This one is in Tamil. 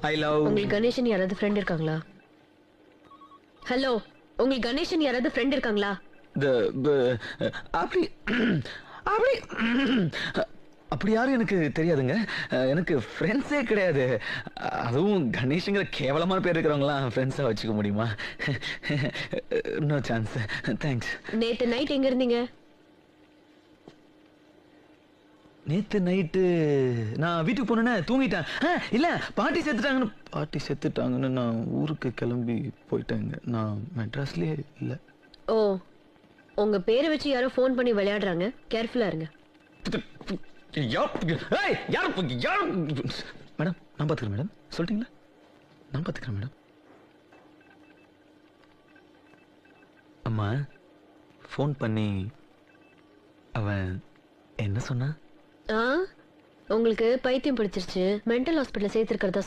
I love. உங்களுக்கு கணேசன் யாராவது ஃப்ரெண்ட் இருக்காங்களா? ஹலோ, உங்களுக்கு கணேசன் யாராவது ஃப்ரெண்ட் இருக்காங்களா? அப்படி அப்படி அப்படி யாரும் எனக்கு தெரியாதுங்க. எனக்கு ஃப்ரெண்ட்ஸே கிடையாது. அதுவும் கணேஷுங்கிற கேவலமான பேர் இருக்கிறவங்களாம் ஃப்ரெண்ட்ஸாக வச்சுக்க முடியுமா? No chance. தேங்க்ஸ். நேத்து நைட் எங்க இருந்தீங்க? நேத்து நைட்டு நான் வீட்டுக்கு போனேன்னு தூங்கிட்டேன். இல்லை, பாட்டி செத்துட்டாங்கன்னு நான் ஊருக்கு கிளம்பி போயிட்டேங்க. நான் மெட்ராஸ்லேயே இல்லை. ஓ, உங்க பேரை வச்சு யாரோ ஃபோன் பண்ணி விளையாடுறாங்க. கேர்ஃபுல்லா இருங்க. மேடம், நான் பார்த்துக்கிறேன் மேடம். சொல்லிட்டீங்களா? நான் பார்த்துக்கிறேன் மேடம். அம்மா ஃபோன் பண்ணி அவன் என்ன சொன்னா? உங்களுக்கு பைத்தியம் பிடிச்சிருச்சு, மென்டல் ஹாஸ்பிட்டல் சேர்த்திருக்கிறதா